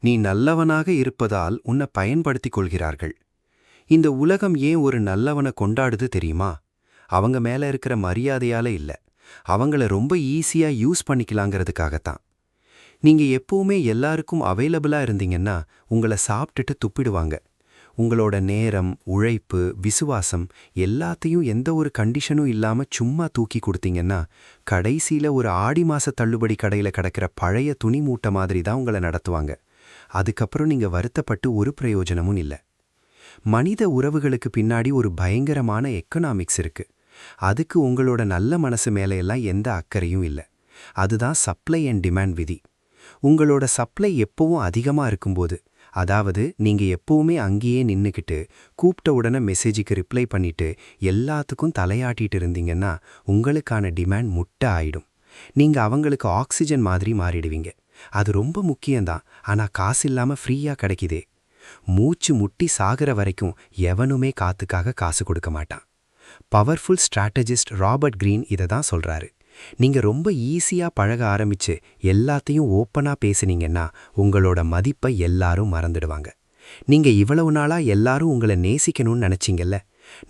நீ நல்லவனாக இருப்பதால் உன்னை பயன்படுத்திக் கொள்கிறார்கள். இந்த உலகம் ஏன் ஒரு நல்லவனை கொண்டாடுது தெரியுமா? அவங்க மேல இருக்கிற மரியாதையால இல்ல, அவங்கள ரொம்ப ஈஸியா யூஸ் பண்ணிக்கலாங்கிறதுக்காகத்தான். நீங்க எப்பவுமே எல்லாருக்கும் அவைலபிளா இருந்தீங்கன்னா உங்களை சாப்பிட்டுட்டு துப்பிடுவாங்க. உங்களோட நேரம், உழைப்பு, விசுவாசம் எல்லாத்தையும் எந்த ஒரு கண்டிஷனும் இல்லாம சும்மா தூக்கி கொடுத்தீங்கன்னா கடைசியில ஒரு ஆடி மாச தள்ளுபடி கடையில கிடக்கிற பழைய துணி மூட்டை மாதிரி தான் உங்களை நடத்துவாங்க. அதுக்கப்புறம் நீங்க வருத்தப்பட்டு ஒரு பிரயோஜனமும் இல்ல. மனித உறவுகளுக்கு பின்னாடி ஒரு பயங்கரமான எக்கனாமிக்ஸ் இருக்கு. அதுக்கு உங்களோட நல்ல மனசு மேலையெல்லாம் எந்த அக்கறையும் இல்ல. அதுதான் சப்ளை அண்ட் டிமாண்ட் விதி. உங்களோட சப்ளை எப்பவும் அதிகமா இருக்கும்போது, அதாவது நீங்க எப்பவுமே அங்கேயே நின்னுக்கிட்டு கூப்பிட்ட உடனே மெசேஜுக்கு ரிப்ளை பண்ணிட்டு எல்லாத்துக்கும் தலையாட்டிட்டு இருந்தீங்கன்னா உங்களுக்கான டிமாண்ட் முட்டை ஆயிடும். நீங்க அவங்களுக்கு ஆக்சிஜன் மாதிரி மாறிடுவீங்க. அது ரொம்ப முக்கியம்தான், ஆனா காசு இல்லாம ஃப்ரீயா கிடைக்குதே. மூச்சு முட்டி சாகிற வரைக்கும் எவனுமே காத்துக்காக காசு கொடுக்க மாட்டான். பவர்ஃபுல் ஸ்ட்ராட்டஜிஸ்ட் ராபர்ட் கிரீன் இதை தான் சொல்றாரு. நீங்க ரொம்ப ஈஸியா பழக ஆரம்பிச்சு எல்லாத்தையும் ஓப்பனா பேசுனீங்கன்னா உங்களோட மதிப்பை எல்லாரும் மறந்துடுவாங்க. நீங்க இவ்வளவு நாளா எல்லாரும் உங்களை நேசிக்கணும்னு நினைச்சீங்கல்ல,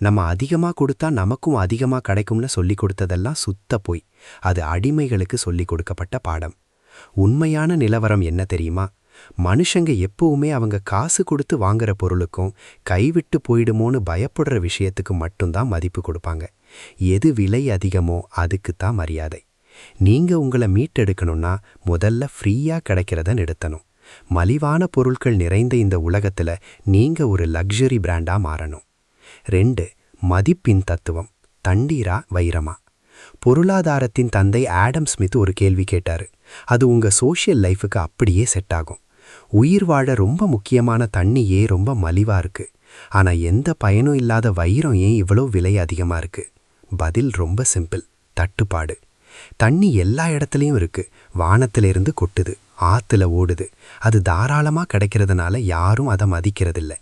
நம்ம அதிகமா கொடுத்தா நமக்கும் அதிகமா கிடைக்கும்னு சொல்லி கொடுத்ததெல்லாம் சுத்த போய். அது அடிமைகளுக்கு சொல்லி கொடுக்கப்பட்ட பாடம். உண்மையான நிலவரம் என்ன தெரியுமா? மனுஷங்க எப்பவுமே அவங்க காசு கொடுத்து வாங்குற பொருளுக்கும் கைவிட்டு போயிடுமோன்னு பயப்படுற விஷயத்துக்கு மட்டும்தான் மதிப்பு கொடுப்பாங்க. எது விலை அதிகமோ அதுக்குத்தான் மரியாதை. நீங்க உங்களை மீட்டெடுக்கணும்னா முதல்ல ஃப்ரீயா கிடைக்கிறத நிறுத்தணும். மலிவான பொருட்கள் நிறைந்த இந்த உலகத்துல நீங்க ஒரு லக்ஸரி பிராண்டா மாறணும். 2. மதிப்பின் தத்துவம். தண்ணீரா வைரமா? பொருளாதாரத்தின் தந்தை ஆடம் ஸ்மித் ஒரு கேள்வி கேட்டாரு. அது உங்க சோஷியல் லைஃபுக்கு அப்படியே செட் ஆகும். உயிர் வாழ ரொம்ப முக்கியமான தண்ணியே ரொம்ப மலிவா இருக்கு, ஆனா எந்த பயனும் இல்லாத வைரம் ஏன் இவ்வளோ விலை அதிகமா இருக்கு? பதில் ரொம்ப சிம்பிள்: தட்டுப்பாடு. தண்ணி எல்லா இடத்துலையும் இருக்கு. வானத்திலிருந்து கொட்டுது, ஆத்துல ஓடுது. அது தாராளமா கிடைக்கிறதுனால யாரும் அதை மதிக்கிறதில்ல.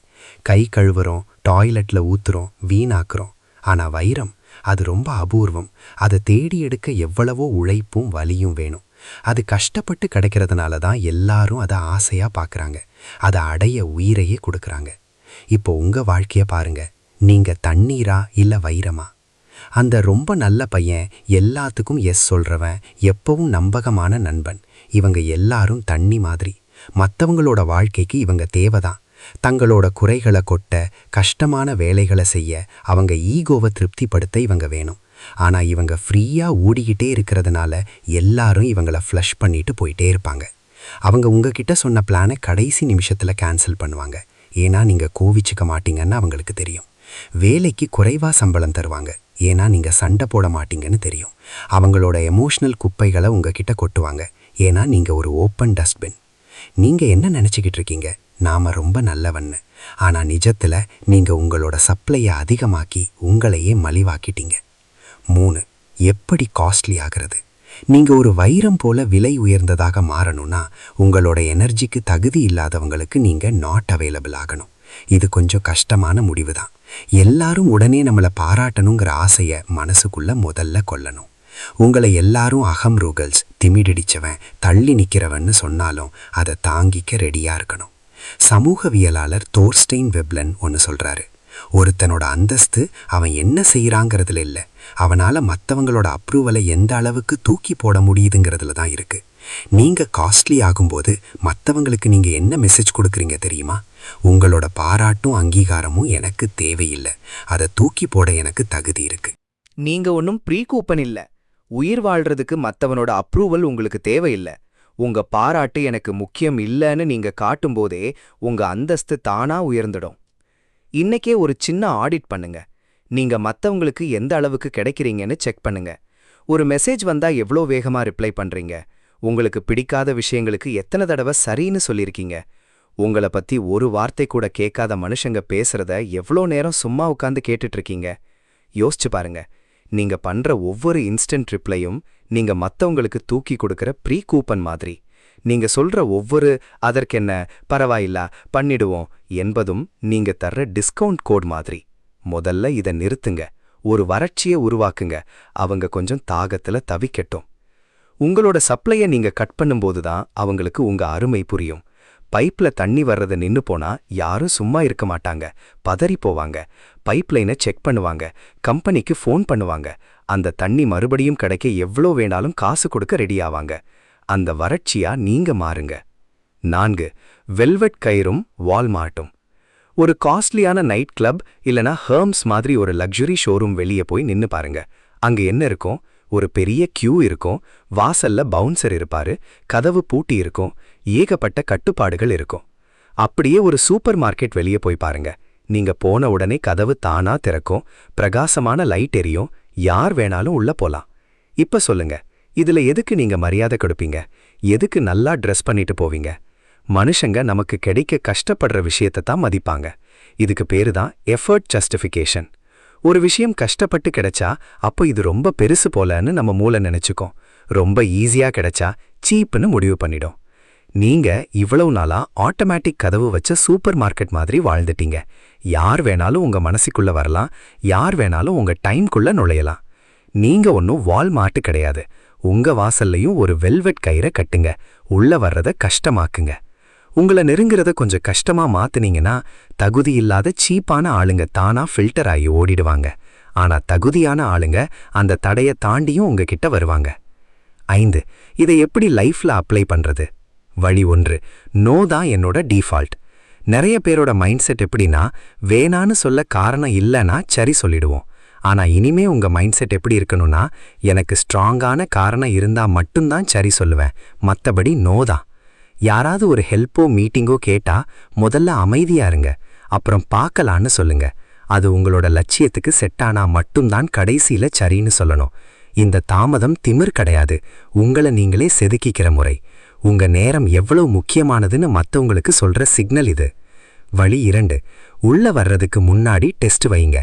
கை கழுவுறோம், டாய்லெட்ல ஊத்துறோம், வீணாக்குறோம். ஆனா வைரம் அது ரொம்ப அபூர்வம். அதை தேடி எடுக்க எவ்வளவோ உழைப்பும் வலியும் வேணும். அது கஷ்டப்பட்டு கிடைக்கிறதுனால தான் எல்லாரும் அதை ஆசையா பார்க்குறாங்க. அதை அடைய உயிரையே கொடுக்குறாங்க. இப்போ உங்க வாழ்க்கைய பாருங்க. நீங்க தண்ணீரா இல்ல வைரமா? அந்த ரொம்ப நல்ல பையன், எல்லாத்துக்கும் எஸ் சொல்றவன், எப்பவும் நம்பகமான நண்பன், இவங்க எல்லாரும் தண்ணி மாதிரி. மற்றவங்களோட வாழ்க்கைக்கு இவங்க தேவைதான். தங்களோட குறைகளை கொட்ட, கஷ்டமான வேலைகளை செய்ய, அவங்க ஈகோவை திருப்திப்படுத்த இவங்க வேணும். ஆனா இவங்க ஃப்ரீயா ஓடிக்கிட்டே இருக்கிறதுனால எல்லாரும் இவங்கள ஃப்ளஷ் பண்ணிட்டு போயிட்டே இருப்பாங்க. அவங்க உங்ககிட்ட சொன்ன பிளானை கடைசி நிமிஷத்துல கேன்சல் பண்ணுவாங்க. ஏன்னா நீங்க கோவிச்சுக்க மாட்டீங்கன்னு அவங்களுக்கு தெரியும். வேலைக்கு குறைவா சம்பளம் தருவாங்க, ஏன்னா நீங்க சண்டை போட மாட்டீங்கன்னு தெரியும். அவங்களோட எமோஷனல் குப்பைகளை உங்ககிட்ட கொட்டுவாங்க, ஏன்னா நீங்க ஒரு ஓப்பன் டஸ்ட்பின். நீங்க என்ன நினைச்சுக்கிட்டு இருக்கீங்க? நாம ரொம்ப நல்லவன்னு. ஆனா நிஜத்துல நீங்க உங்களோட சப்ளையை அதிகமாக்கி உங்களையே மலிவாக்கிட்டீங்க. 3. எப்படி காஸ்ட்லி ஆகிறது? நீங்க ஒரு வைரம் போல விலை உயர்ந்ததாக மாறணும்னா உங்களோட எனர்ஜிக்கு தகுதி இல்லாதவங்களுக்கு நீங்க நாட் அவைலபிள் ஆகணும். இது கொஞ்சம் கஷ்டமான முடிவு தான். எல்லாரும் உடனே நம்மளை பாராட்டணுங்கிற ஆசையை மனசுக்குள்ள முதல்ல கொள்ளணும். உங்களை எல்லாரும் அகம் ரூகல்ஸ், திமிடிச்சவன், தள்ளி நிற்கிறவன்னு சொன்னாலும் அதை தாங்கிக்க ரெடியா இருக்கணும். சமூகவியலாளர் தோர்ஸ்டெயின் வெப்லன் ஒன்று சொல்றாரு: ஒருத்தனோட அந்தஸ்து அவன் என்ன செய்யறாங்கிறதுல இல்ல, அவனால மற்றவங்களோட அப்ரூவலை எந்த அளவுக்கு தூக்கி போட முடியுதுங்கிறதுல தான் இருக்கு. நீங்க காஸ்ட்லி ஆகும்போது மற்றவங்களுக்கு நீங்க என்ன மெசேஜ் கொடுக்குறீங்க தெரியுமா? உங்களோட பாராட்டும் அங்கீகாரமும் எனக்கு தேவையில்லை, அதை தூக்கி போட எனக்கு தகுதி இருக்கு. நீங்க ஒன்றும் ப்ரீ கூப்பன் இல்ல. உயிர் வாழ்றதுக்கு மற்றவனோட அப்ரூவல் உங்களுக்கு தேவையில்லை. உங்க பாராட்டு எனக்கு முக்கியம் இல்லைன்னு நீங்க காட்டும்போதே உங்க அந்தஸ்து தானா உயர்ந்துடும். இன்னைக்கே ஒரு சின்ன ஆடிட் பண்ணுங்க. நீங்க மற்றவங்களுக்கு எந்த அளவுக்கு கிடைக்கிறீங்கன்னு செக் பண்ணுங்க. ஒரு மெசேஜ் வந்தா எவ்வளோ வேகமா ரிப்ளை பண்றீங்க? உங்களுக்கு பிடிக்காத விஷயங்களுக்கு எத்தனை தடவை சரின்னு சொல்லியிருக்கீங்க? உங்களை பத்தி ஒரு வார்த்தை கூட கேட்காத மனுஷங்க பேசுறத எவ்வளோ நேரம் சும்மா உட்காந்து கேட்டுட்டு இருக்கீங்க? யோசிச்சு பாருங்க. நீங்க பண்ற ஒவ்வொரு இன்ஸ்டன்ட் ரிப்ளையும் நீங்க மற்றவங்களுக்கு தூக்கி கொடுக்கிற ப்ரீ கூப்பன் மாதிரி. நீங்க சொல்ற ஒவ்வொரு அதற்கென்ன, பரவாயில்ல, பண்ணிடுவோம் என்பதும் நீங்க தர்ற டிஸ்கவுண்ட் கோட் மாதிரி. முதல்ல இதை நிறுத்துங்க. ஒரு வறட்சியை உருவாக்குங்க. அவங்க கொஞ்சம் தாகத்துல தவிக்கட்டும். உங்களோட சப்ளையை நீங்க கட் பண்ணும்போது தான் அவங்களுக்கு உங்க அருமை புரியும். பைப்ல தண்ணி வர்றது நின்னு போனா யாரும் சும்மா இருக்க மாட்டாங்க, பதறி போவாங்க. பைப்லைனை செக் பண்ணுவாங்க, கம்பெனிக்கு ஃபோன் பண்ணுவாங்க. அந்த தண்ணி மறுபடியும் கிடைக்க எவ்வளோ வேணாலும் காசு கொடுக்க ரெடி ஆவாங்க. அந்த வறட்சியா நீங்க மாறுங்க. 4. வெல்வெட் கயிறும் வால்மார்ட்டும். ஒரு காஸ்ட்லியான நைட் கிளப் இல்லனா ஹெர்ம்ஸ் மாதிரி ஒரு லக்ஸுரி ஷோரூம் வெளியே போய் நின்னு பாருங்க. அங்க என்ன இருக்கும்? ஒரு பெரிய கியூ இருக்கும், வாசல்ல பவுன்சர் இருப்பாரு, கதவு பூட்டி இருக்கும், ஏகப்பட்ட கட்டுப்பாடுகள் இருக்கும். அப்படியே ஒரு சூப்பர் மார்க்கெட் வெளியே போய் பாருங்க. நீங்க போன உடனே கதவு தானா திறக்கும், பிரகாசமான லைட் எரியும், யார் வேணாலும் உள்ள போலாம். இப்ப சொல்லுங்க, இதுல எதுக்கு நீங்க மரியாதை கொடுப்பீங்க? எதுக்கு நல்லா ட்ரெஸ் பண்ணிட்டு போவீங்க? மனுஷங்க நமக்கு கிடைக்க கஷ்டப்படுற விஷயத்தை தான் மதிப்பாங்க. இதுக்கு பேரு தான் எஃபர்ட் ஜஸ்டிஃபிகேஷன். ஒரு விஷயம் கஷ்டப்பட்டு கிடைச்சா அப்போ இது ரொம்ப பெருசு போலன்னு நம்ம மூளை நினைச்சுக்கும். ரொம்ப ஈஸியா கிடைச்சா சீப்னு முடிவு பண்ணிடும். நீங்க இவ்வளவு நாளா ஆட்டோமேட்டிக் கதவு வச்ச சூப்பர் மார்க்கெட் மாதிரி வாழ்ந்துட்டீங்க. யார் வேணாலும் உங்க மனசுக்குள்ள வரலாம், யார் வேணாலும் உங்க டைம்குள்ள நுழையலாம். நீங்க ஒன்னும் வால்மார்ட் கிடையாது. உங்க வாசல்லையும் ஒரு வெல்வெட் கயிறை கட்டுங்க, உள்ள வர்றத கஷ்டமாக்குங்க. உங்களை நெருங்குறத கொஞ்சம் கஷ்டமா மாத்துனீங்கன்னா தகுதி இல்லாத சீப்பான ஆளுங்க தானா ஃபில்டர் ஆகி ஓடிடுவாங்க. ஆனா தகுதியான ஆளுங்க அந்த தடையை தாண்டியும் உங்ககிட்ட வருவாங்க. 5. இதை எப்படி லைஃப்ல அப்ளை பண்றது? வழி 1. நோ தான் என்னோட டிஃபால்ட். நிறைய பேரோட மைண்ட் செட் எப்படின்னா, வேணான்னு சொல்ல காரணம் இல்லைன்னா சரி சொல்லிடுவோம். ஆனா இனிமே உங்க மைண்ட் செட் எப்படி இருக்கணும்னா, எனக்கு ஸ்ட்ராங்கான காரணம் இருந்தா மட்டும்தான் சரி சொல்லுவேன், மத்தபடி நோ தான். யாராவது ஒரு ஹெல்ப்போ மீட்டிங்கோ கேட்டா முதல்ல அமைதியா இருங்க, அப்புறம் பார்க்கலான்னு சொல்லுங்க. அது உங்களோட லட்சியத்துக்கு செட் ஆனா மட்டும்தான் கடைசியில சரின்னு சொல்லணும். இந்த தாமதம் திமிர் கிடையாது, உங்களை நீங்களே செதுக்கிக்கிற முறை. உங்க நேரம் எவ்வளவு முக்கியமானதுன்னு மத்தவங்களுக்கு சொல்ற சிக்னல் இது. வழி 2. உள்ள வர்றதுக்கு முன்னாடி டெஸ்ட் வைங்க.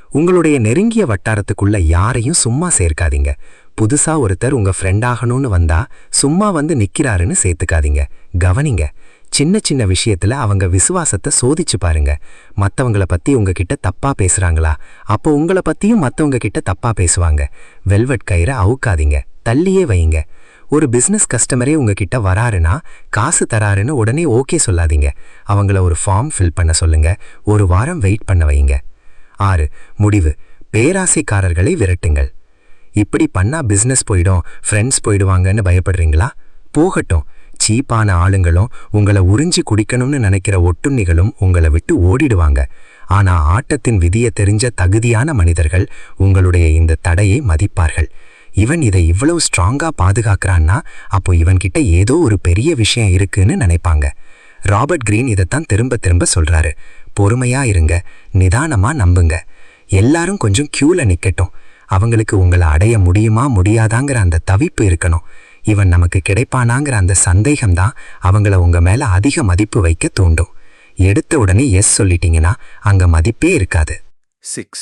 உங்களுடைய நெருங்கிய வட்டாரத்துக்குள்ள யாரையும் சும்மா சேர்க்காதீங்க. புதுசா ஒருத்தர் உங்க ஃப்ரெண்ட் ஆகணும்னு வந்தா சும்மா வந்து நிக்கிறாருன்னு சேர்த்துக்காதீங்க. கவனிங்க, சின்ன சின்ன விஷயத்துல அவங்க விசுவாசத்தை சோதிச்சு பாருங்க. மத்தவங்கள பத்தி உங்ககிட்ட தப்பா பேசுறாங்களா? அப்போ உங்களை பத்தியும் மத்தவங்க கிட்ட தப்பா பேசுவாங்க. வெல்வெட் கயிறை அவுக்காதீங்க, தள்ளியே வைங்க. ஒரு பிசினஸ் கஸ்டமரே உங்ககிட்ட வராருன்னா காசு தராருன்னு உடனே ஓகே சொல்லாதீங்க. அவங்கள ஒரு ஃபார்ம் ஃபில் பண்ண சொல்லுங்க, ஒரு வாரம் வெயிட் பண்ண வைங்க. 6. முடிவு. பேராசைக்காரர்களை விரட்டுங்கள். இப்படி பண்ணா பிசினஸ் போயிடும், ஃப்ரெண்ட்ஸ் போயிடுவாங்கன்னு பயப்படுறீங்களா? போகட்டும். சீப்பான ஆளுங்களும் உங்களை உறிஞ்சி குடிக்கணும்னு நினைக்கிற ஒட்டுண்ணிகளும் உங்களை விட்டு ஓடிடுவாங்க. ஆனா ஆட்டத்தின் விதியை தெரிஞ்ச தகுதியான மனிதர்கள் உங்களுடைய இந்த தடையை மதிப்பார்கள். இவன் இதை இவ்வளவு ஸ்ட்ராங்கா பாதுகாக்கிறான்னா அப்போ இவன்கிட்ட ஏதோ ஒரு பெரிய விஷயம் இருக்குன்னு நினைப்பாங்க. ராபர்ட் கிரீன் இதைத்தான் திரும்ப திரும்ப சொல்றாரு. பொறுமையா இருங்க, நிதானமா நம்புங்க. எல்லாரும் கொஞ்சம் கியூல நிக்கட்டும். அவங்களுக்கு உங்களை அடைய முடியுமா முடியாதாங்கிற அந்த தவிப்பு இருக்கணும். இவன் நமக்கு கிடைப்பானாங்கிற அந்த சந்தேகம்தான் அவங்கள உங்க மேல அதிக மதிப்பு வைக்க தூண்டும். எடுத்த உடனே எஸ் சொல்லிட்டீங்கன்னா அங்க மதிப்பே இருக்காது. 6.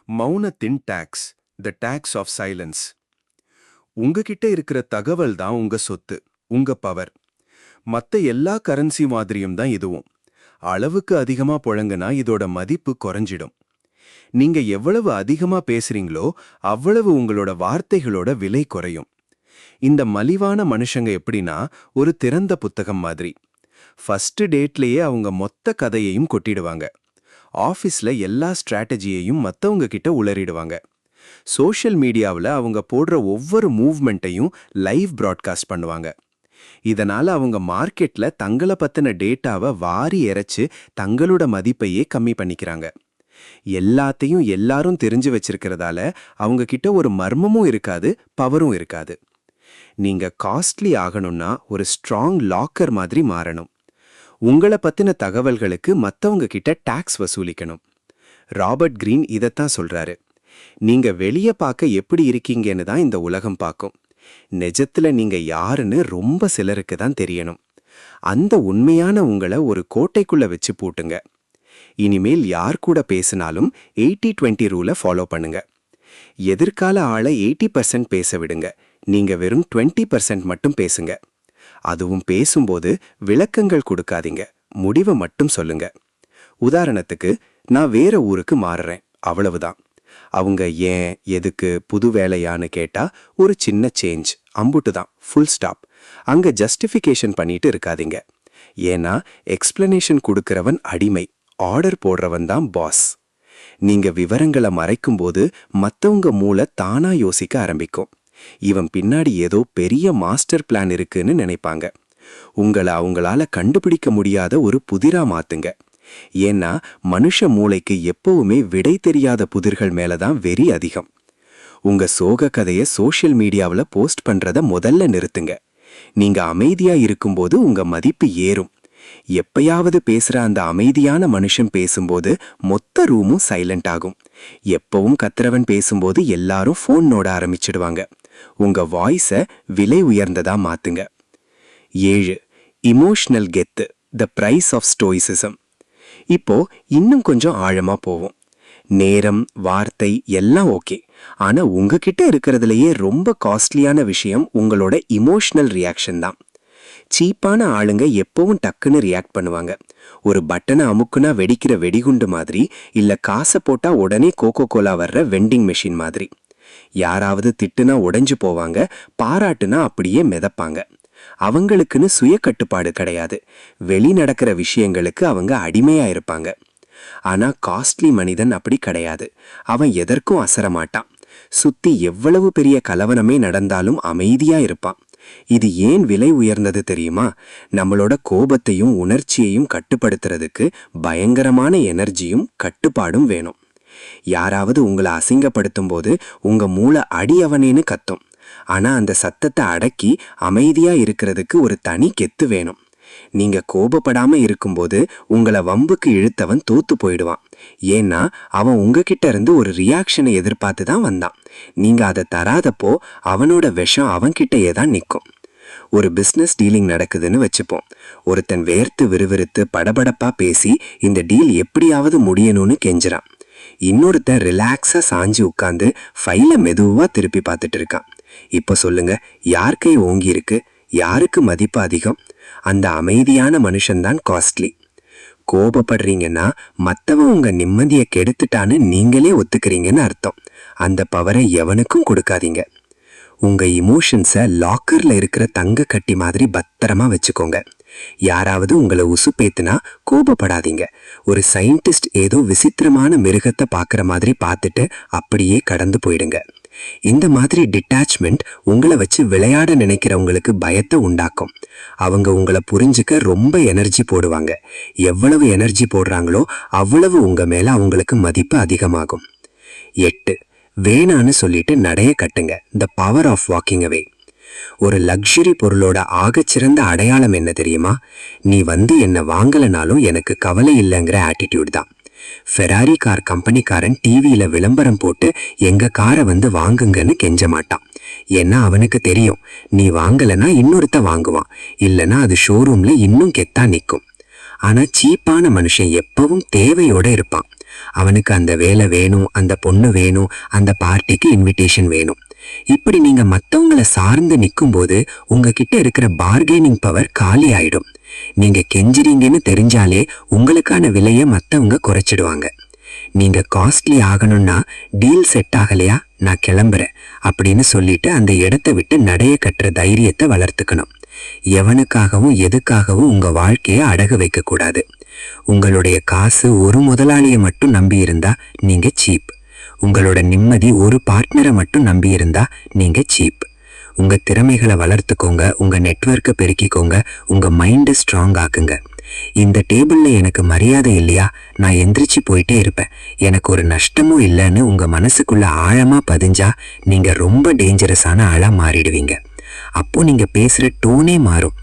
மௌனத்தின் talks, the talks of silence. உங்ககிட்ட இருக்கிற தகவல் தான் உங்க சொத்து, உங்க பவர். மத்த எல்லா கரன்சி மாதிரியும் தான் இதுவும். அளவுக்கு அதிகமா புழங்குனா இதோட மதிப்பு குறைஞ்சிடும். நீங்க எவ்வளவு அதிகமா பேசுறீங்களோ அவ்வளவு உங்களோட வார்த்தைகளோட விலை குறையும். இந்த மலிவான மனுஷங்க எப்படின்னா ஒரு திறந்த புத்தகம் மாதிரி. ஃபர்ஸ்ட் டேட்லயே அவங்க மொத்த கதையையும் கொட்டிடுவாங்க. ஆஃபீஸ்ல எல்லா ஸ்ட்ராட்டஜியையும் மத்தவங்க கிட்ட உளறிடுவாங்க. சோஷியல் மீடியாவில் அவங்க போடுற ஒவ்வொரு மூவ்மெண்ட்டையும் லைவ் பிராட்காஸ்ட் பண்ணுவாங்க. இதனால அவங்க மார்க்கெட்ல தங்களை பத்தின டேட்டாவை வாரி இறைச்சு தங்களோட மதிப்பையே கம்மி பண்ணிக்கிறாங்க. எல்லாத்தையும் எல்லாரும் தெரிஞ்சு வச்சிருக்கிறதால அவங்க கிட்ட ஒரு மர்மமும் இருக்காது, பவரும் இருக்காது. நீங்க காஸ்ட்லி ஆகணும்னா ஒரு ஸ்ட்ராங் லாக்கர் மாதிரி மாறணும். உங்களை பத்தின தகவல்களுக்கு மத்தவங்க கிட்ட டாக்ஸ் வசூலிக்கணும். ராபர்ட் கிரீன் இதைத்தான் சொல்றாரு. நீங்க வெளியே பார்க்க எப்படி இருக்கீங்கன்னு தான் இந்த உலகம் பார்க்கும். நிஜத்துல நீங்க யாருன்னு ரொம்ப சிலருக்கு தான் தெரியணும். அந்த உண்மையான உங்களை ஒரு கோட்டைக்குள்ள வச்சு பூட்டுங்க. இனிமேல் யார் கூட பேசினாலும் 80-20 ரூலை ஃபாலோ பண்ணுங்க. எதிர்கால ஆளை 80% பேச விடுங்க, நீங்க வெறும் 20% மட்டும் பேசுங்க. அதுவும் பேசும்போது விளக்கங்கள் கொடுக்காதீங்க, முடிவை மட்டும் சொல்லுங்க. உதாரணத்துக்கு, நான் வேற ஊருக்கு மாறுறேன், அவ்வளவுதான். அவங்க ஏன், எதுக்கு, புது வேலையான்னு கேட்டா ஒரு சின்ன சேஞ்ச், அம்புட்டு தான், ஃபுல் ஸ்டாப். அங்க ஜஸ்டிஃபிகேஷன் பண்ணிட்டு இருக்காதீங்க. ஏன்னா எக்ஸ்பிளனேஷன் கொடுக்கறவன் அடிமை, ஆர்டர் போடுறவன் தான் பாஸ். நீங்க விவரங்களை மறைக்கும்போது மத்தவங்க மூளை தானா யோசிக்க ஆரம்பிக்கும். இவன் பின்னாடி ஏதோ பெரிய மாஸ்டர் பிளான் இருக்குன்னு நினைப்பாங்க. உங்களை அவங்களால கண்டுபிடிக்க முடியாத ஒரு புதிரா மாத்துங்க. ஏன்னா மனுஷ மூளைக்கு எப்பவுமே விடை தெரியாத புதிர்கள் மேலதான் வெறி அதிகம். உங்க சோக கதையை சோஷியல் மீடியாவில் போஸ்ட் பண்றத முதல்ல நிறுத்துங்க. நீங்க அமைதியா இருக்கும்போது உங்க மதிப்பு ஏறும். எப்பயாவது பேசுற அந்த அமைதியான மனுஷன் பேசும்போது மொத்த ரூமும் சைலண்ட் ஆகும். எப்பவும் கத்துறவன் பேசும்போது எல்லாரும் ஃபோன் நோட ஆரம்பிச்சிடுவாங்க. உங்க வாய்ஸை விலை உயர்ந்ததா மாத்துங்க. 7. இமோஷனல் கெத்து, த பிரைஸ் ஆஃப் ஸ்டோயிசிசம். இப்போ இன்னும் கொஞ்சம் ஆழமா போவோம். நேரம், வார்த்தை எல்லாம் ஓகே. ஆனா உங்ககிட்ட இருக்கிறதுலயே ரொம்ப காஸ்ட்லியான விஷயம் உங்களோட இமோஷனல் ரியாக்ஷன் தான். சீப்பான ஆளுங்க எப்பவும் டக்குன்னு ரியாக்ட் பண்ணுவாங்க. ஒரு பட்டனை அமுக்குனா வெடிக்கிற வெடிகுண்டு மாதிரி, இல்ல காசை போட்டா உடனே கோகோ கோலா வர்ற வெண்டிங் மெஷின் மாதிரி. யாராவது திட்டுனா உடைஞ்சு போவாங்க, பாராட்டுனா அப்படியே மிதப்பாங்க. அவங்களுக்குன்னு சுய கட்டுப்பாடு கிடையாது. வெளி நடக்கிற விஷயங்களுக்கு அவங்க அடிமையா இருப்பாங்க. ஆனா காஸ்ட்லி மனிதன் அப்படி கிடையாது. அவன் எதற்கும் அசரமாட்டான். சுத்தி எவ்வளவு பெரிய கலவரமே நடந்தாலும் அமைதியா இருப்பான். இது ஏன் விலை உயர்ந்தது தெரியுமா? நம்மளோட கோபத்தையும் உணர்ச்சியையும் கட்டுப்படுத்துறதுக்கு பயங்கரமான எனர்ஜியும் கட்டுப்பாடும் வேணும். யாராவது உங்களை அசிங்கப்படுத்தும் போது உங்க மூளை அடி அவனேன்னு கத்தும். ஆனா அந்த சத்தத்தை அடக்கி அமைதியா இருக்கிறதுக்கு ஒரு தனி கெத்து வேணும். நீங்க கோபப்படாம இருக்கும்போது உங்களை வம்புக்கு இழுத்தவன் தோத்து போயிடுவான். ஏன்னா அவன் உங்ககிட்ட இருந்து ஒரு ரியாக்ஷனை எதிர்பார்த்து தான் வந்தான். நீங்க அதை தராதப்போ அவனோட விஷம் அவன்கிட்டயே தான் நிற்கும். ஒரு பிஸ்னஸ் டீலிங் நடக்குதுன்னு வச்சுப்போம். ஒருத்தன் வேர்த்து விறுவிறுத்து படபடப்பா பேசி இந்த டீல் எப்படியாவது முடியணும்னு கெஞ்சுறான். இன்னொருத்தன் ரிலாக்ஸா சாஞ்சு உட்கார்ந்து ஃபைலை மெதுவா திருப்பி பார்த்துட்டு இருக்கான். இப்ப சொல்லுங்க, யார் கை ஓங்கி இருக்கு? யாருக்கு மதிப்பு அதிகம்? அந்த அமைதியான மனுஷன்தான் காஸ்ட்லி. கோபப்படுறீங்கன்னா மத்தவன் உங்க நிம்மதியை கெடுத்துட்டான்னு நீங்களே ஒத்துக்கிறீங்கன்னு அர்த்தம். அந்த பவரை எவனுக்கும் கொடுக்காதீங்க. உங்க இமோஷன்ஸை லாக்கர்ல இருக்கிற தங்க கட்டி மாதிரி பத்திரமா வச்சுக்கோங்க. யாராவது உங்களை உசுப்பேத்துனா கோபப்படாதீங்க. ஒரு சயின்டிஸ்ட் ஏதோ விசித்திரமான மிருகத்தை பார்க்குற மாதிரி பார்த்துட்டு அப்படியே கடந்து போயிடுங்க. இந்த மாதிரி டிட்டாச்மெண்ட் உங்களை வச்சு விளையாட நினைக்கிறவங்களுக்கு பயத்தை உண்டாக்கும். அவங்க உங்களை புரிஞ்சுக்க ரொம்ப எனர்ஜி போடுவாங்க. எவ்வளவு எனர்ஜி போடுறாங்களோ அவ்வளவு உங்க மேல அவங்களுக்கு மதிப்பு அதிகமாகும். 8. வேணான்னு சொல்லிட்டு நடைய கட்டுங்க. The power of walking away. ஒரு லக்ஸுரி பொருளோட ஆகச்சிறந்த அடையாளம் என்ன தெரியுமா? நீ என்னை வாங்கலனாலும் எனக்கு கவலை இல்லைங்கிற ஆட்டிடியூட் தான். ஃபெராரி கார் கம்பெனிக்காரன் டிவியில விளம்பரம் போட்டு எங்க காரை வாங்குங்கன்னு கெஞ்ச மாட்டான். ஏன்னா அவனுக்கு தெரியும், நீ வாங்கலனா இன்னொருத்த வாங்குவான், இல்லனா அது ஷோரூம்ல இன்னும் கெத்தா நிற்கும். ஆனா சீப்பான மனுஷன் எப்பவும் தேவையோட இருப்பான். அவனுக்கு அந்த வேலை வேணும், அந்த பொண்ணு வேணும், அந்த பார்ட்டிக்கு இன்விடேஷன் வேணும். இப்படி நீங்க மத்தவங்களை சார்ந்து நிற்கும் போது உங்ககிட்ட இருக்கிற பார்கெனிங் பவர் காலி ஆயிடும். நீங்க கெஞ்சிறீங்கன்னு தெரிஞ்சாலே உங்களுக்கான விலையை மத்தவங்க குறைச்சிடுவாங்க. நீங்க காஸ்ட்லி ஆகணும்னா டீல் செட் ஆகலையா, நான் கிளம்புறேன் அப்படின்னு சொல்லிட்டு அந்த இடத்தை விட்டு நடைய கட்டுற தைரியத்தை வளர்த்துக்கணும். எவனுக்காகவும் எதுக்காகவும் உங்க வாழ்க்கையை அடகு வைக்க கூடாது. உங்களுடைய காசு ஒரு முதலாளியை மட்டும் நம்பி இருந்தா நீங்க சீப். உங்களோட நிம்மதி ஒரு பார்ட்னரை மட்டும் நம்பி இருந்தா நீங்க சீப். உங்க திறமைகளை வளர்த்துக்கோங்க, உங்க நெட்வொர்க்கை பெருக்கிக்கோங்க, உங்க மைண்டை ஸ்ட்ராங் ஆக்குங்க. இந்த டேபிள்ல எனக்கு மரியாதை இல்லையா, நான் எந்திரிச்சு போயிட்டே இருப்பேன், எனக்கு ஒரு நஷ்டமும் இல்லைன்னு உங்க மனசுக்குள்ள ஆழமா பதிஞ்சா நீங்க ரொம்ப டேஞ்சரஸான ஆளா மாறிடுவீங்க. அப்போ நீங்க பேசுற டோனே மாறும்.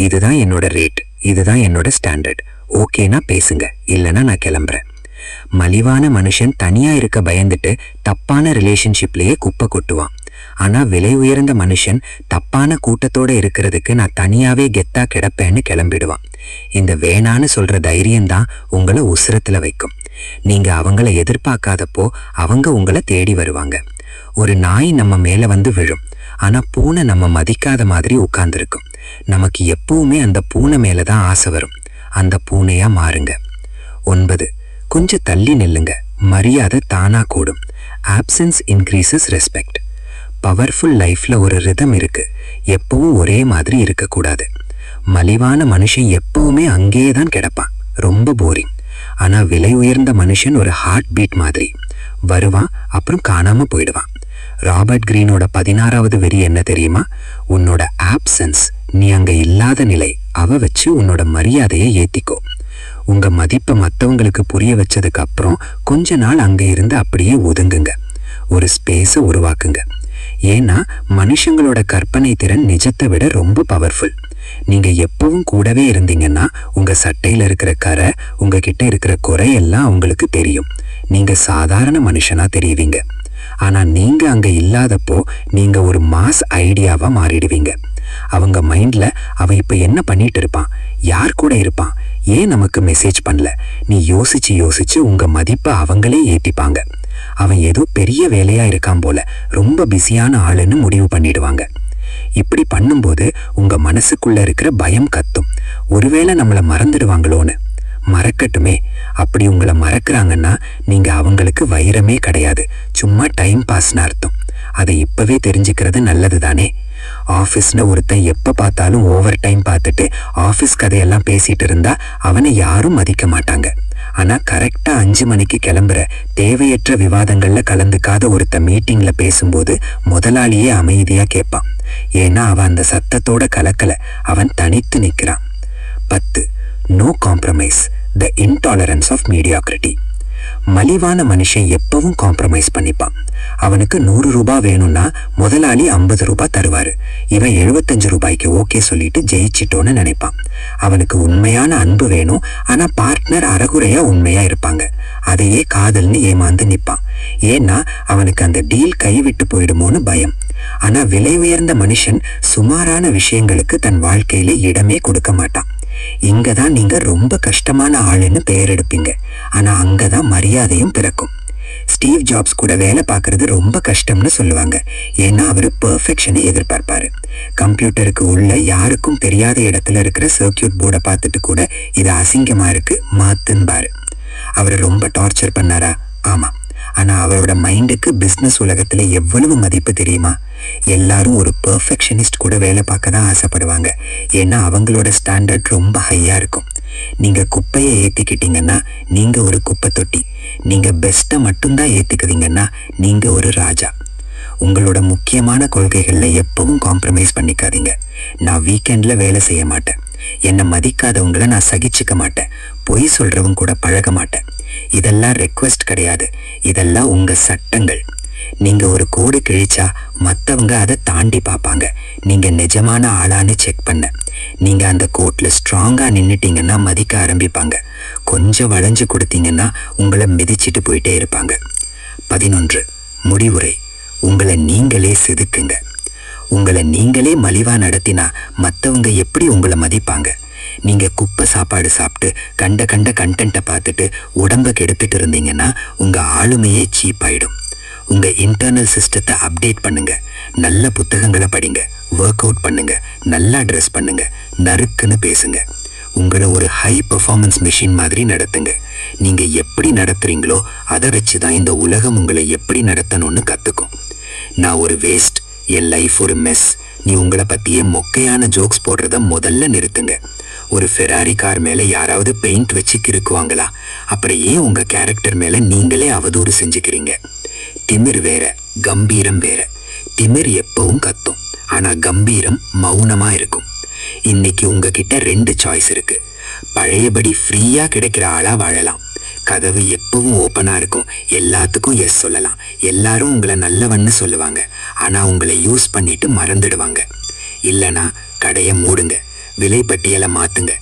இதுதான் என்னோட ரேட், இதுதான் என்னோட ஸ்டாண்டர்ட், ஓகேனா பேசுங்க, இல்லைன்னா நான் கிளம்புறேன். மலிவான மனுஷன் தனியா இருக்க பயந்துட்டு தப்பான ரிலேஷன்ஷிப்லயே குப்பை கொட்டுவான். ஆனா விலை உயர்ந்த மனுஷன் தப்பான கூட்டத்தோட இருக்கிறதுக்கு நான் தனியாவே கெத்தா கிடப்பேன்னு கிளம்பிடுவான். இந்த வேணான்னு சொல்ற தைரியம்தான் உங்களை உசுரத்துல வைக்கும். நீங்க அவங்கள எதிர்பார்க்காதப்போ அவங்க உங்களை தேடி வருவாங்க. ஒரு நாய் நம்ம மேல விழும், ஆனா பூனை நம்ம மதிக்காத மாதிரி உட்கார்ந்துருக்கும். நமக்கு எப்பவுமே அந்த பூனை மேலதான் ஆசை வரும். அந்த பூனையா மாறுங்க. 9. கொஞ்சம் தள்ளி நில்லுங்க, மரியாதை தானா கூடும். Options increases respect. பவர்ஃபுல் லைஃப்ல ஒரு ரிதம் இருக்கு, எப்பவும் ஒரே மாதிரி இருக்கக்கூடாது. மலிவான மனுஷன் எப்பவுமே அங்கேயே தான் கிடப்பான், ரொம்ப போரிங். ஆனா விலை உயர்ந்த மனுஷன் ஒரு ஹார்ட் பீட் மாதிரி, வருவான் அப்புறம் காணாம போயிடுவான். ராபர்ட் கிரீனோட 16வது வரி என்ன தெரியுமா? உன்னோட ஆப்சன்ஸ், நீ அங்க இல்லாத நிலை, அவ வச்சு உன்னோட மரியாதையை ஏத்திக்கோ. உங்க மதிப்பை மற்றவங்களுக்கு புரிய வச்சதுக்கு அப்புறம் கொஞ்ச நாள் அங்க இருந்து அப்படியே ஒதுங்குங்க, ஒரு ஸ்பேஸை உருவாக்குங்க. ஏன்னா மனுஷங்களோட கற்பனை திறன் நிஜத்தை விட ரொம்ப பவர்ஃபுல். நீங்க எப்பவும் கூடவே இருந்தீங்கன்னா உங்க சட்டையில இருக்கிற கரை, உங்ககிட்ட இருக்கிற குறையெல்லாம் அவங்களுக்கு தெரியும். நீங்க சாதாரண மனுஷனா தெரியுவீங்க. ஆனா நீங்க அங்க இல்லாதப்போ நீங்க ஒரு மாஸ் ஐடியாவா மாறிடுவீங்க. அவங்க மைண்ட்ல அவன் இப்ப என்ன பண்ணிட்டு இருப்பான், யார் கூட இருப்பான், ஏன் நமக்கு மெசேஜ் பண்ணல, நீ யோசிச்சு யோசிச்சு உங்க மதிப்பை அவங்களே ஏத்திப்பாங்க. அவன் ஏதோ பெரிய வேலையா இருக்கான் போல, ரொம்ப பிஸியான ஆளுன்னு முடிவு பண்ணிடுவாங்க. இப்படி பண்ணும்போது உங்க மனசுக்குள்ள இருக்கிற பயம் கத்தும், ஒருவேளை நம்மள மறந்துடுவாங்களோன்னு. மறக்கட்டுமே. அப்படி உங்களை மறக்கிறாங்கன்னா நீங்க அவங்களுக்கு வைரமே கிடையாது, சும்மா டைம் பாஸ்னு அர்த்தம். அதை இப்பவே தெரிஞ்சுக்கிறது நல்லது தானே. ஆஃபீஸ்ல ஒருத்தன் எப்ப பார்த்தாலும் ஓவர் டைம் பார்த்துட்டு ஆஃபீஸ் கதையெல்லாம் பேசிட்டு இருந்தா அவனை யாரும் மதிக்க மாட்டாங்க. ஆனா கரெக்டா 5 மணிக்கு கிளம்புற தேவையற்ற விவாதங்கள்ல கலந்துக்காத ஒருத்த மீட்டிங்ல பேசும்போது முதலாளியே அமைதியா கேட்பான். ஏன்னா அவன் அந்த சத்தத்தோட கலக்கல, அவன் தனித்து நிற்கிறான். 10. No compromise, the intolerance of mediocrity. மலிவான மனுஷன் எப்பவும் காம்ப்ரமைஸ் பண்ணிப்பான். அவனுக்கு 100 ரூபாய் வேணும்னா முதலாளி 50 ரூபாய் தருவாரு. இவன் 75 ரூபாய்க்கு ஓகே சொல்லிட்டு ஜெயிச்சிட்டோன்னு நினைப்பான். அவனுக்கு உண்மையான அன்பு வேணும், ஆனா பார்ட்னர் அறகுறையா உண்மையா இருப்பாங்க. அதையே காதல்னு ஏமாந்து நிப்பான். ஏன்னா அவனுக்கு அந்த டீல் கைவிட்டு போயிடுமோன்னு பயம். ஆனா விலை உயர்ந்த மனுஷன் சுமாரான விஷயங்களுக்கு தன் வாழ்க்கையில இடமே கொடுக்க மாட்டான். இங்கதான் நீங்க ரொம்ப கஷ்டமான ஆளுன்னு பெயர் எடுப்பீங்க. ஆனா அங்கதான் மரியாதையும் பிறக்கும். ஸ்டீவ் ஜாப்ஸ் கூட வேலை பார்க்கறது ரொம்ப கஷ்டம்னு சொல்லுவாங்க. ஏன்னா அவரு பெர்ஃபெக்ஷனை எதிர்பார்ப்பாரு. கம்ப்யூட்டருக்கு உள்ள யாருக்கும் தெரியாத இடத்துல இருக்கிற சர்க்கியூட் போர்டை பார்த்துட்டு கூட இது அசிங்கமா இருக்கு மாத்துன்பாரு. அவரை ரொம்ப டார்ச்சர் பண்ணாரா? ஆமா. ஆனா அவரோட மைண்டுக்கு பிசினஸ் உலகத்துல எவ்வளவு மதிப்பு தெரியுமா? எல்லாரும் ஒரு பெர்ஃபெக்ஷனிஸ்ட் கூட வேலை பார்க்க தான் ஆசைப்படுவாங்க. ஏன்னா அவங்களோட ஸ்டாண்டர்ட் ரொம்ப ஹையா இருக்கும். நீங்க குப்பையை ஏத்திக்கிட்டீங்கன்னா நீங்க ஒரு குப்பை தொட்டி. நீங்க பெஸ்ட்டை மட்டும்தான் ஏத்திக்குவீங்கன்னா நீங்க ஒரு ராஜா. உங்களோட முக்கியமான கொள்கைகள்ல எப்பவும் காம்ப்ரமைஸ் பண்ணிக்காதீங்க. நான் வீக்கெண்ட்ல வேலை செய்ய மாட்டேன், என்னை மதிக்காதவங்களை நான் சகிச்சுக்க மாட்டேன், பொய் சொல்றவங்க கூட பழக மாட்டேன். இதெல்லாம் ரெக்வெஸ்ட் கிடையாது, இதெல்லாம் உங்க சட்டங்கள். நீங்க ஒரு கோடு கிழிச்சா மற்றவங்க அதை தாண்டி பார்ப்பாங்க. நீங்க நிஜமான ஆளான்னு செக் பண்ண. நீங்க அந்த கோட்ல ஸ்ட்ராங்கா நின்னுட்டீங்கன்னா மதிக்க ஆரம்பிப்பாங்க. கொஞ்சம் வளைஞ்சு கொடுத்தீங்கன்னா உங்களை மிதிச்சிட்டு போயிட்டே இருப்பாங்க. 11. முடிவுரை. உங்களை நீங்களே செதுக்குங்க. உங்களை நீங்களே மலிவா நடத்தினா மற்றவங்க எப்படி உங்களை மதிப்பாங்க? நீங்க குப்பை சாப்பாடு சாப்பிட்டு கண்ட கண்டென்ட்டை பார்த்துட்டு உடம்ப கெடுத்துட்டு இருந்தீங்கன்னா உங்க ஆளுமையே சீப் ஆயிடும். உங்க இன்டர்னல் சிஸ்டத்தை அப்டேட் பண்ணுங்க. நல்ல புத்தகங்களை படிங்க, ஒர்க் அவுட் பண்ணுங்க, நல்லா ட்ரெஸ் பண்ணுங்க, நறுக்குன்னு பேசுங்க. உங்களை ஒரு ஹை பெர்ஃபார்மன்ஸ் மெஷின் மாதிரி நடத்துங்க. நீங்க எப்படி நடத்துறீங்களோ அதை வச்சுதான் இந்த உலகம் உங்களை எப்படி நடத்தணும்னு கத்துக்கும். நான் ஒரு வேஸ்ட், என் லைஃப் ஒரு மெஸ், நீ உங்களை பத்தியே மொக்கையான ஜோக்ஸ் போடுறத முதல்ல நிறுத்துங்க. ஒரு ஃபெராரி கார் மேல யாராவது பெயிண்ட் வச்சு கிறுக்குவாங்களா? அப்புறம் ஏன் உங்க கேரக்டர் மேல நீங்களே அவதூறு செஞ்சுக்கிறீங்க? திமிர் வேற, கம்பீரம் வேற. திமிர் எப்பவும் கத்தும், ஆனா கம்பீரம் மௌனமா இருக்கும். இன்னைக்கு உங்ககிட்ட 2 சாய்ஸ் இருக்கு. பழையபடி ஃப்ரீயா கிடைக்கிற ஆளா வாழலாம். கதவு எப்பவும் ஓப்பனா இருக்கும், எல்லாத்துக்கும் எஸ் சொல்லலாம். எல்லாரும் உங்களை நல்லவன்னு சொல்லுவாங்க, ஆனா உங்களை யூஸ் பண்ணிட்டு மறந்துடுவாங்க. இல்லனா கடையை மூடுங்க, விலை பட்டியலை மாத்துங்க,